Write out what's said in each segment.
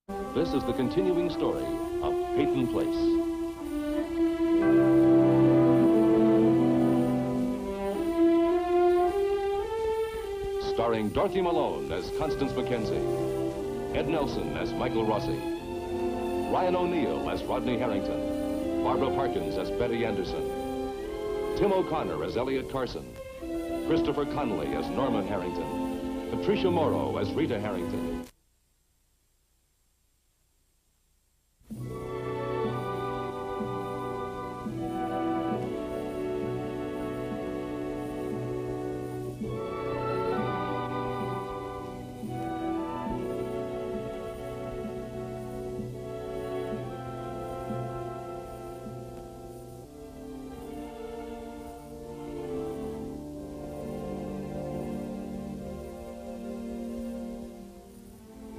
This is the continuing story of Peyton Place. Starring Dorothy Malone as Constance Mackenzie, Ed Nelson as Michael Rossi, Ryan O'Neill as Rodney Harrington, Barbara Parkins as Betty Anderson, Tim O'Connor as Elliot Carson, Christopher Connolly as Norman Harrington, Patricia Morrow as Rita Harrington.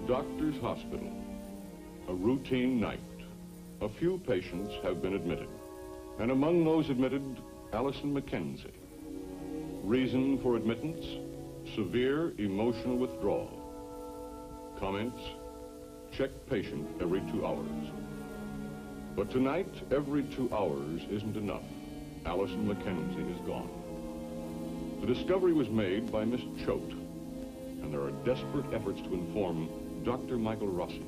Doctor's Hospital. A routine night. A few patients have been admitted. And among those admitted, Allison Mackenzie. Reason for admittance, severe emotional withdrawal. Comments, check patient every 2 hours. But tonight, every 2 hours isn't enough. Allison Mackenzie is gone. The discovery was made by Miss Choate, and there are desperate efforts to inform Dr. Michael Rossi.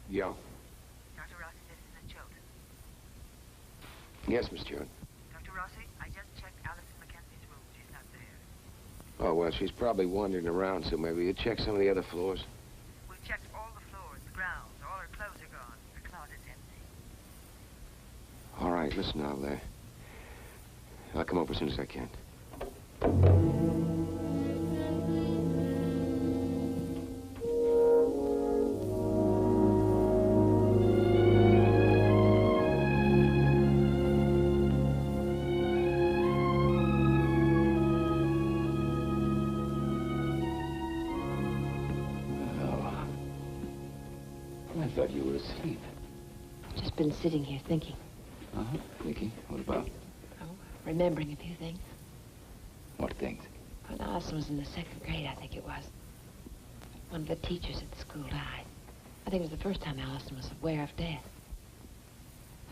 Yeah. Dr. Rossi, this is Miss Choate. Yes, Miss Choate. Dr. Rossi, I just checked Allison Mackenzie's room. She's not there. Oh, well, she's probably wandering around, so maybe you check some of the other floors. We've checked all the floors, the grounds. All her clothes are gone. Her closet's empty. All right, listen, I'll come over as soon as I can. I thought you were asleep. Just been sitting here thinking. Uh-huh. Thinking? What about? Oh, remembering a few things. What things? When Allison was in the 2nd grade, I think it was. One of the teachers at the school died. I think it was the first time Allison was aware of death.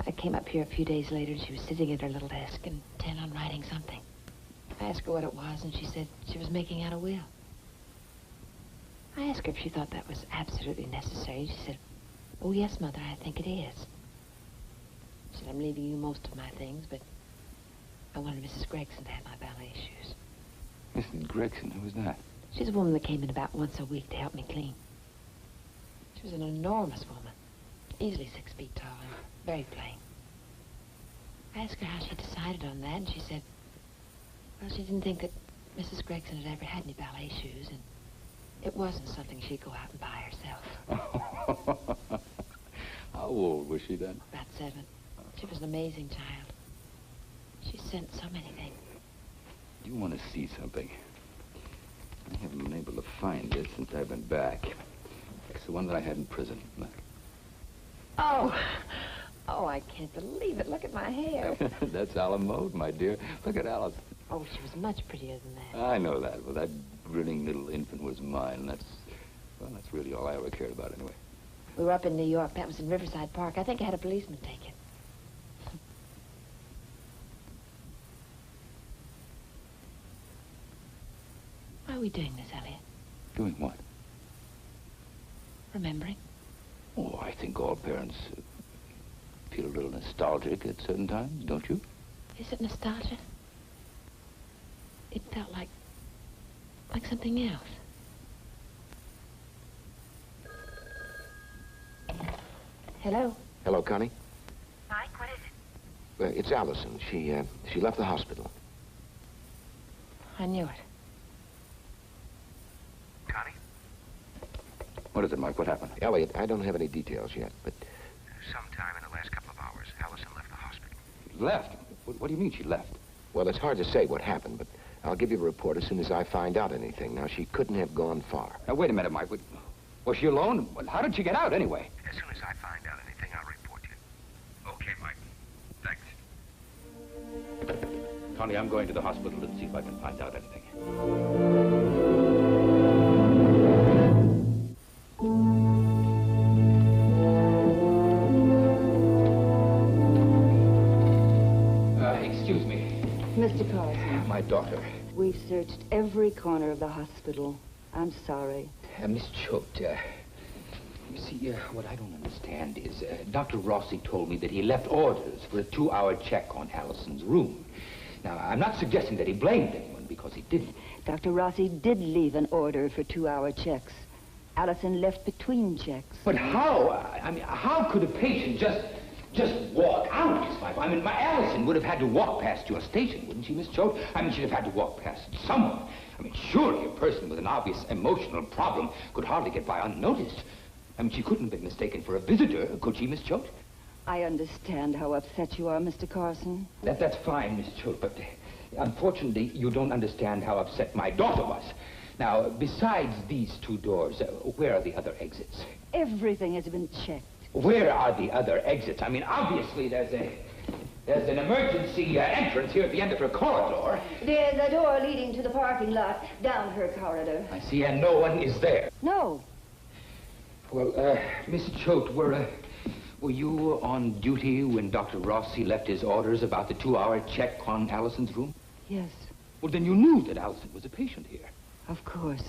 I came up here a few days later, and she was sitting at her little desk, intent on writing something. I asked her what it was, and she said she was making out a will. I asked her if she thought that was absolutely necessary. She said, "Oh, yes, Mother, I think it is." She said, "I'm leaving you most of my things, but I wanted Mrs. Gregson to have my ballet shoes." Mrs. Gregson, who was that? She's a woman that came in about once a week to help me clean. She was an enormous woman, easily 6 feet tall and very plain. I asked her how she decided on that, and she said, well, she didn't think that Mrs. Gregson had ever had any ballet shoes, and it wasn't something she'd go out and buy herself. How old was she then? About 7. She was an amazing child. She sent so many things. You want to see something? I haven't been able to find it since I've been back. It's the one that I had in prison. Look. Oh, I can't believe it. Look at my hair. That's a la mode, my dear. Look at Alice. Oh, she was much prettier than that. I know that. Well, that grinning little infant was mine. That's really all I ever cared about anyway. We were up in New York. That was in Riverside Park. I think I had a policeman take it. Why are we doing this, Elliot? Doing what? Remembering. Oh, I think all parents feel a little nostalgic at certain times, don't you? Is it nostalgia? It felt like something else. Hello? Hello, Connie. Mike, what is it? It's Allison. She left the hospital. I knew it. Connie? What is it, Mike? What happened? Elliot, I don't have any details yet, but... Sometime in the last couple of hours, Allison left the hospital. Left? What do you mean she left? Well, it's hard to say what happened, but I'll give you a report as soon as I find out anything. Now, she couldn't have gone far. Now, wait a minute, Mike. Was she alone? Well, how did she get out, anyway? As soon as I find out anything, I'll report you. Okay, Mike. Thanks. Connie, I'm going to the hospital to see if I can find out anything. Excuse me. Mr. Carson, My daughter. we've searched every corner of the hospital. I'm sorry. Miss Choate, you see, what I don't understand is Dr. Rossi told me that he left orders for a 2-hour check on Allison's room. Now, I'm not suggesting that he blamed anyone because he didn't. Dr. Rossi did leave an order for 2-hour checks. Allison left between checks. But how? I mean, how could a patient just walk out? I mean, my Allison would have had to walk past your station, wouldn't she, Miss Choate? I mean, she'd have had to walk past someone. I mean, surely a person with an obvious emotional problem could hardly get by unnoticed. I mean, she couldn't have been mistaken for a visitor, could she, Miss Choate? I understand how upset you are, Mr. Carson. That's fine, Miss Choate, but unfortunately, you don't understand how upset my daughter was. Now, besides these 2 doors, where are the other exits? Everything has been checked. Where are the other exits? I mean, obviously, there's an emergency entrance here at the end of her corridor. There's a door leading to the parking lot down her corridor. I see, and no one is there. No. Well, Miss Choate, were you on duty when Dr. Rossi left his orders about the 2-hour check on Allison's room? Yes, Well, then you knew that Allison was a patient here. of course.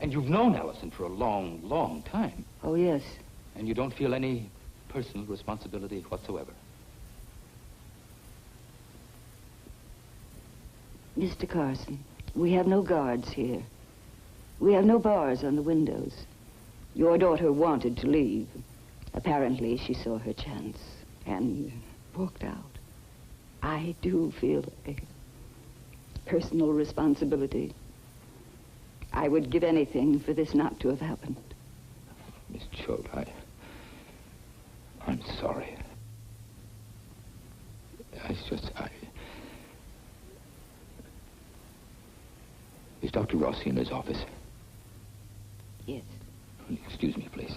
And you've known Allison for a long, long time. Oh, yes. And you don't feel any personal responsibility whatsoever. Mr. Carson, we have no guards here. We have no bars on the windows. Your daughter wanted to leave. Apparently, she saw her chance and walked out. I do feel a personal responsibility. I would give anything for this not to have happened. Miss Choate, I'm sorry. It's just, Is Dr. Rossi in his office? Yes. Excuse me, please.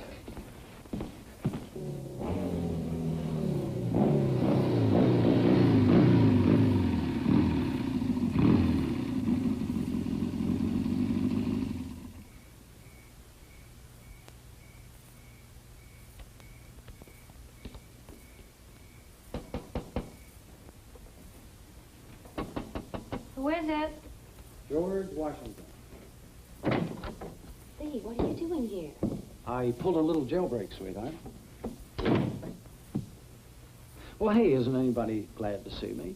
Who is it? George Washington. Lee, what are you doing here? I pulled a little jailbreak, sweetheart. Well, hey, isn't anybody glad to see me?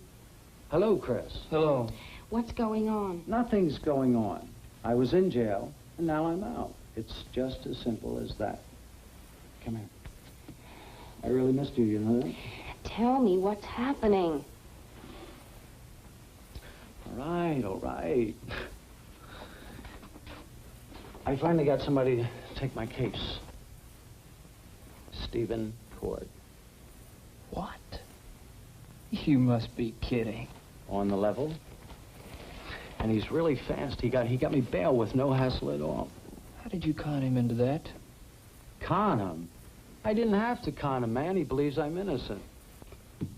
Hello, Chris. Hello. What's going on? Nothing's going on. I was in jail, and now I'm out. It's just as simple as that. Come here. I really missed you, you know that? Tell me what's happening. All right. I finally got somebody to take my case. Stephen Cord. What? You must be kidding. On the level. And he's really fast. He got me bail with no hassle at all. How did you con him into that? Con him? I didn't have to con him, man. He believes I'm innocent.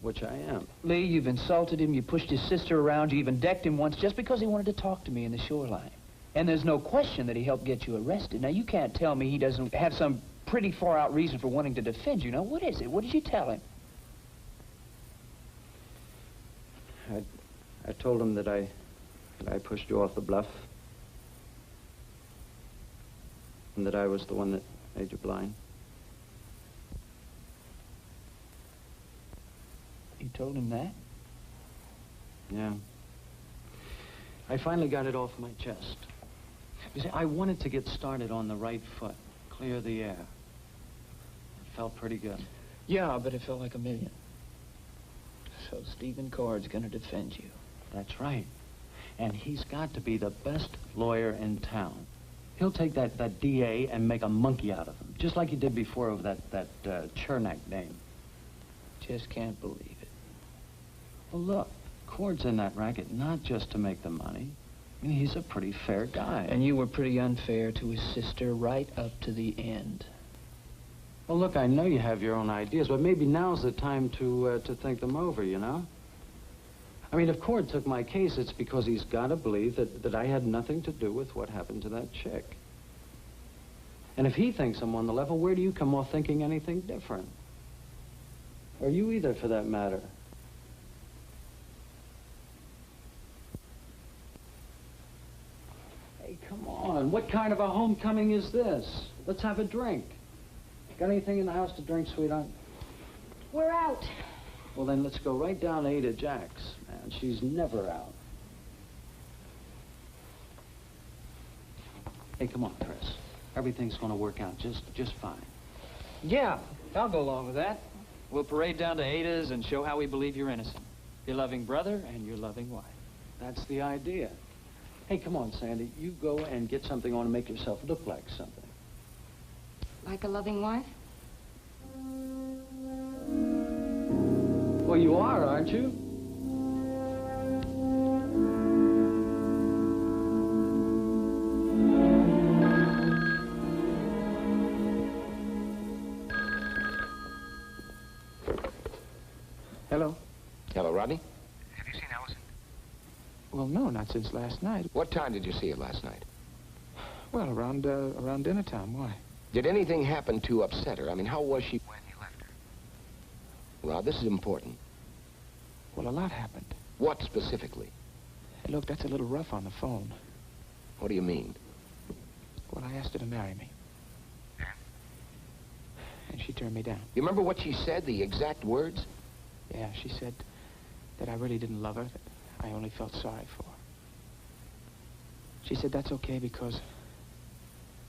Which I am. Lee, you've insulted him, you pushed his sister around, you even decked him once just because he wanted to talk to me in the shoreline. And there's no question that he helped get you arrested. Now, you can't tell me he doesn't have some pretty far-out reason for wanting to defend you. Now, what is it? What did you tell him? I told him that I pushed you off the bluff. And that I was the one that made you blind. You told him that? Yeah. I finally got it off my chest. You see, I wanted to get started on the right foot, clear the air. It felt pretty good. Yeah, but it felt like a million. So Stephen Cord's gonna defend you. That's right. And he's got to be the best lawyer in town. He'll take that DA and make a monkey out of him, just like he did before with that Chernak name. Just can't believe it. Well, look, Cord's in that racket not just to make the money. I mean, he's a pretty fair guy. And you were pretty unfair to his sister right up to the end. Well, look, I know you have your own ideas, but maybe now's the time to think them over, you know? I mean, if Cord took my case, it's because he's got to believe that I had nothing to do with what happened to that chick. And if he thinks I'm on the level, where do you come off thinking anything different? Or you either, for that matter. Hey, come on. What kind of a homecoming is this? Let's have a drink. Got anything in the house to drink, sweetheart? We're out. Well, then let's go right down to Ada Jack's. Man, she's never out. Hey, come on, Chris. Everything's going to work out just fine. Yeah, I'll go along with that. We'll parade down to Ada's and show how we believe you're innocent. Your loving brother and your loving wife. That's the idea. Hey, come on, Sandy. You go and get something on and make yourself look like something. Like a loving wife? Well, you are, aren't you? Hello? Hello, Rodney? Have you seen Allison? Well, no, not since last night. What time did you see her last night? Well, around dinner time. Why? Did anything happen to upset her? I mean, how was she? When you left her. Rod, this is important. Well, a lot happened. What specifically? Hey, look, that's a little rough on the phone. What do you mean? Well, I asked her to marry me. Yeah? And she turned me down. You remember what she said, the exact words? Yeah, she said that I really didn't love her, that I only felt sorry for her. She said that's okay because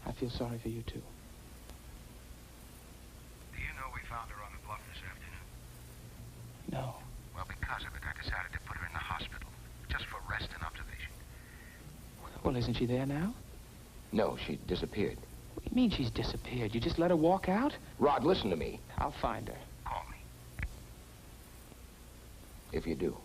I feel sorry for you, too. Do you know we found her on the bluff this afternoon? No. Well, because of it, I decided to put her in the hospital. Just for rest and observation. Well, isn't she there now? No, she disappeared. What do you mean she's disappeared? You just let her walk out? Rod, listen to me. I'll find her. Call me. If you do.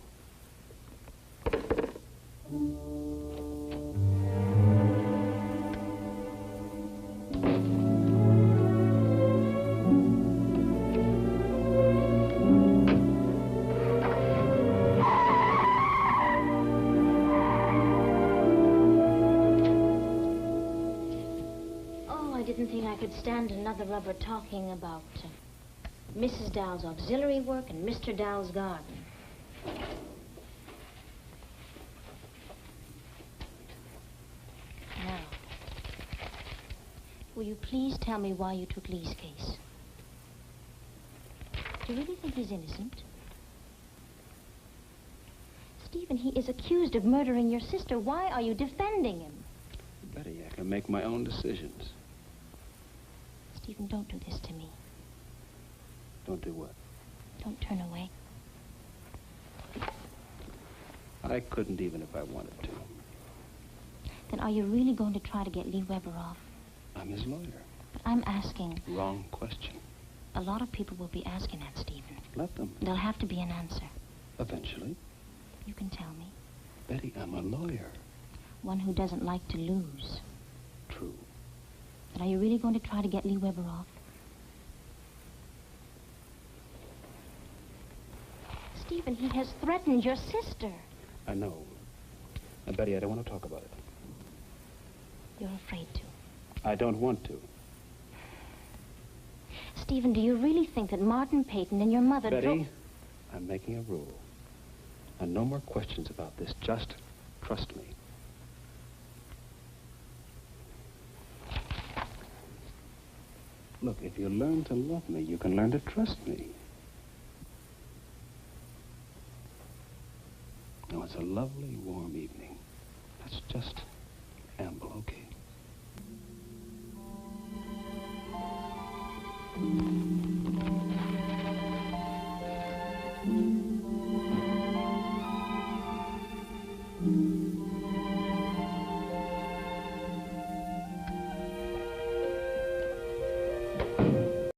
Stand another rubber talking about Mrs. Dow's auxiliary work and Mr. Dow's garden. Now, will you please tell me why you took Lee's case? Do you really think he's innocent? Stephen, he is accused of murdering your sister. Why are you defending him? Betty, I can make my own decisions. Stephen, don't do this to me. Don't do what? Don't turn away. I couldn't even if I wanted to. Then are you really going to try to get Lee Weber off? I'm his lawyer. But I'm asking... Wrong question. A lot of people will be asking that, Stephen. Let them. There'll have to be an answer. Eventually. You can tell me. Betty, I'm a lawyer. One who doesn't like to lose. True. But are you really going to try to get Lee Weber off? Stephen, he has threatened your sister. I know. And Betty, I don't want to talk about it. You're afraid to. I don't want to. Stephen, do you really think that Martin Peyton and your mother... Betty, I'm making a rule. And no more questions about this. Just trust me. Look, if you learn to love me, you can learn to trust me. Now, it's a lovely, warm evening. Let's just